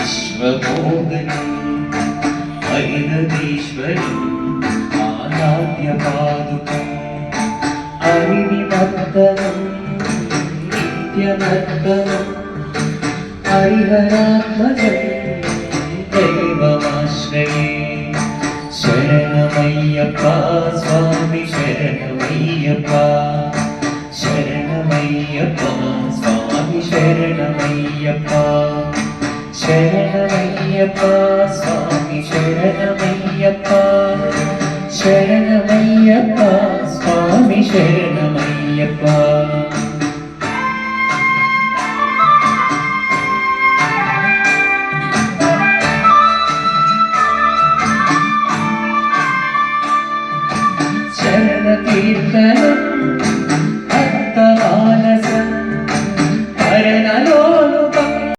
విశ్వమోహనం హరినదీశ్వరం ఆరాధ్య పాదుకం హరినివర్ధనం నిత్యనర్తనం హరిహరాత్మజం దైవమాశ్రయే శరణమయ్యప్ప స్వామి శరణమయ్యప్ప శరణమయ్యప్ప స్వామి శరణమయ్యప్ప శరణమయ్యప్ప స్వామి